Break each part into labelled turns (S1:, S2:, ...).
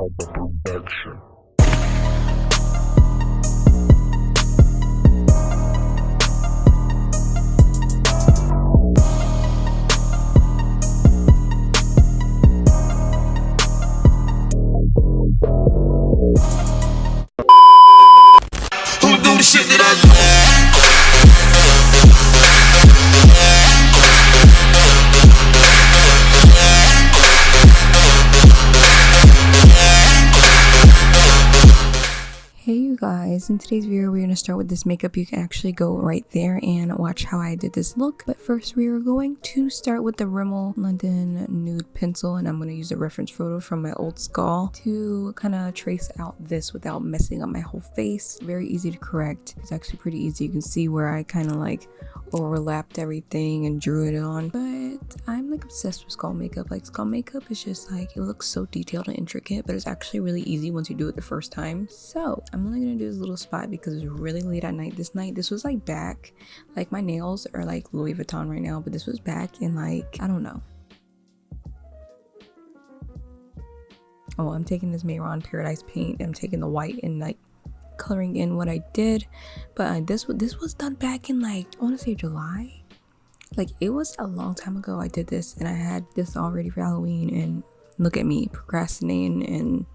S1: Who do the shit that I do?
S2: Hey you guys, in today's video we're going to start with this makeup. You can actually go right there and watch how I did this look. But first we are going to start with the Rimmel London Nude Pencil, and I'm going to use a reference photo from my old skull to kind of trace out this without messing up my whole face. Very easy to correct. It's actually pretty easy. You can see where I kind of like overlapped everything and drew it on. But I'm like obsessed with skull makeup. Like skull makeup is just like, it looks so detailed and intricate, but it's actually really easy once you do it the first time. So I'm only gonna do this little spot because it's really late at night this night. This was like back, like my nails are like Louis Vuitton right now, but this was back in like, I don't know. Oh, I'm taking this Mayron Paradise paint. I'm taking the white and like coloring in what I did. But this was done back in like, I want to say July. Like it was a long time ago I did this, and I had this all ready for Halloween, and look at me procrastinating and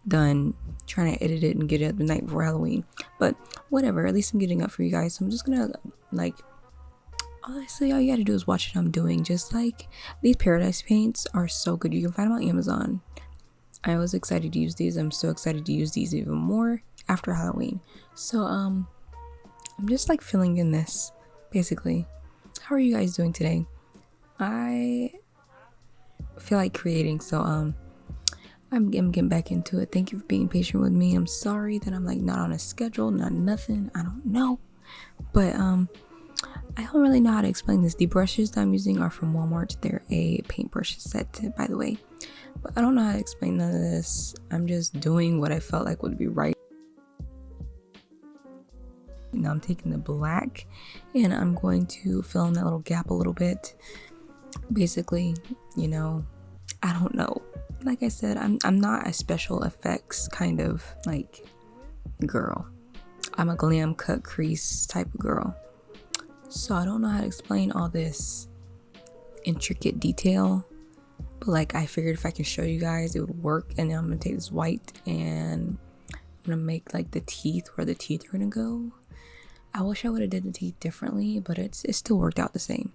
S2: done trying to edit it and get it up the night before Halloween. But whatever, at least I'm getting up for you guys. So I'm just gonna like, honestly all you gotta do is watch what I'm doing. Just like, these Paradise paints are so good. You can find them on Amazon. I was excited to use these. I'm so excited to use these even more after Halloween. So I'm just like filling in this basically. How are you guys doing today? I feel like creating, so I'm getting back into it. Thank you for being patient with me. I'm sorry that I'm like not on a schedule, not nothing. I don't know, but I don't really know how to explain this. The brushes that I'm using are from Walmart. They're a paintbrush set, by the way. But I don't know how to explain none of this. I'm just doing what I felt like would be right. Now I'm taking the black and I'm going to fill in that little gap a little bit. Basically, you know, I don't know. Like I said, I'm not a special effects kind of like girl. I'm a glam cut crease type of girl. So I don't know how to explain all this intricate detail. But like I figured if I can show you guys it would work. And then I'm gonna take this white and I'm gonna make like the teeth, where the teeth are gonna go. I wish I would have did the teeth differently, but it still worked out the same.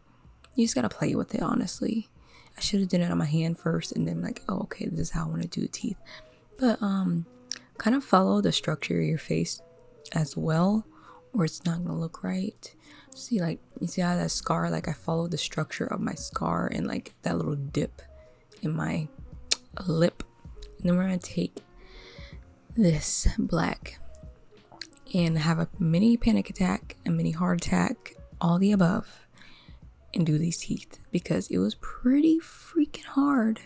S2: You just gotta play with it, honestly. I should have done it on my hand first and then like, oh okay, this is how I want to do the teeth. But kind of follow the structure of your face as well, or it's not gonna look right. See, like you see how that scar, like I followed the structure of my scar and like that little dip in my lip. And then we're gonna take this black and have a mini panic attack, a mini heart attack, all the above, and do these teeth because it was pretty freaking hard.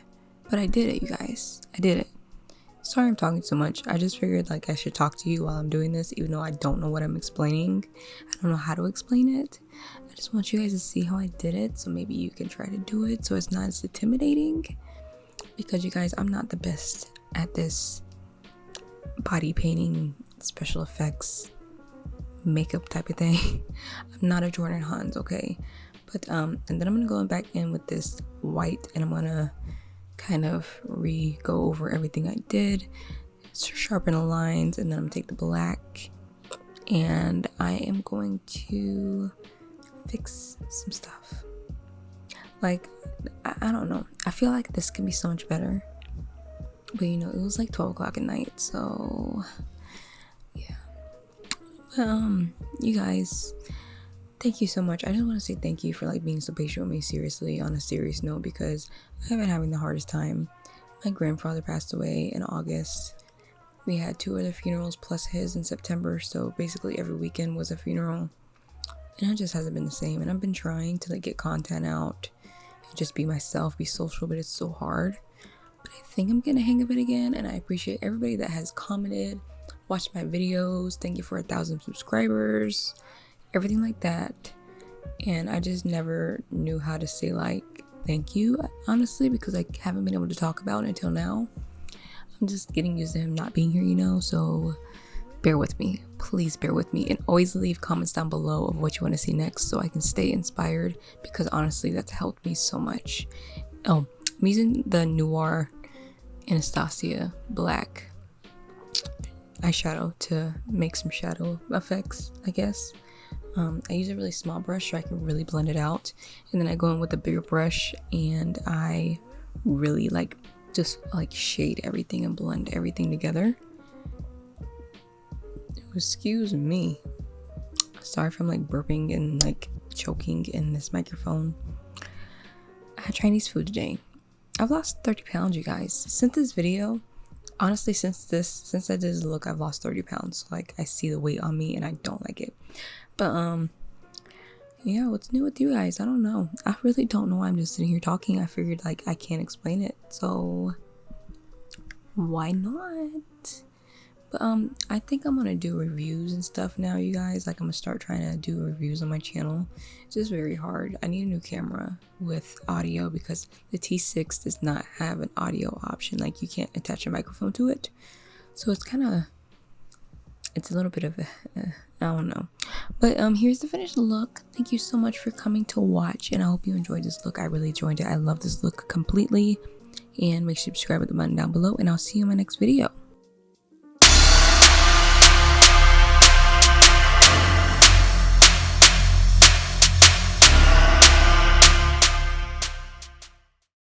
S2: But I did it, you guys. I did it. Sorry I'm talking so much. I just figured like I should talk to you while I'm doing this, even though I don't know what I'm explaining. I don't know how to explain it. I just want you guys to see how I did it, so maybe you can try to do it so it's not as intimidating. Because you guys, I'm not the best at this body painting, special effects, makeup type of thing. I'm not a Jordan Hans, okay? But and then I'm gonna go back in with this white and I'm gonna kind of go over everything I did, sharpen the lines, and then I'm gonna take the black and I am going to fix some stuff. Like I don't know, I feel like this can be so much better, but you know, it was like 12 o'clock at night, so yeah. You guys, thank you so much. I just want to say thank you for like being so patient with me, seriously, on a serious note, because I've been having the hardest time. My grandfather passed away in August. We had 2 other funerals plus his in September, so basically every weekend was a funeral, and it just hasn't been the same. And I've been trying to like get content out and just be myself, be social, but it's so hard. But I think I'm getting a hang of it again, and I appreciate everybody that has commented, watched my videos. Thank you for 1,000 subscribers, everything like that. And I just never knew how to say like thank you, honestly, because I haven't been able to talk about it until now. I'm just getting used to him not being here, you know, so bear with me. Please bear with me, and always leave comments down below of what you want to see next so I can stay inspired, because honestly that's helped me so much. Oh, I'm using the Neewer Anastasia black eyeshadow to make some shadow effects, I guess. I use a really small brush so I can really blend it out, and then I go in with a bigger brush and I really just shade everything and blend everything together. Excuse me, sorry if I'm burping and choking in this microphone. I had Chinese food today. I've lost 30 pounds, you guys, since this video. Honestly, since I did this look, I've lost 30 pounds. I see the weight on me and I don't like it. But yeah, what's new with you guys? I don't know. I really don't know. I'm just sitting here talking. I figured I can't explain it, so why not? But I think I'm gonna do reviews and stuff now, you guys. I'm gonna start trying to do reviews on my channel. It's just very hard. I need a new camera with audio because the T6 does not have an audio option. You can't attach a microphone to it, so it's a little bit of a I don't know. But here's the finished look. Thank you so much for coming to watch, and I hope you enjoyed this look. I really enjoyed it. I love this look completely, and make sure to subscribe with the button down below, and I'll see you in my next video.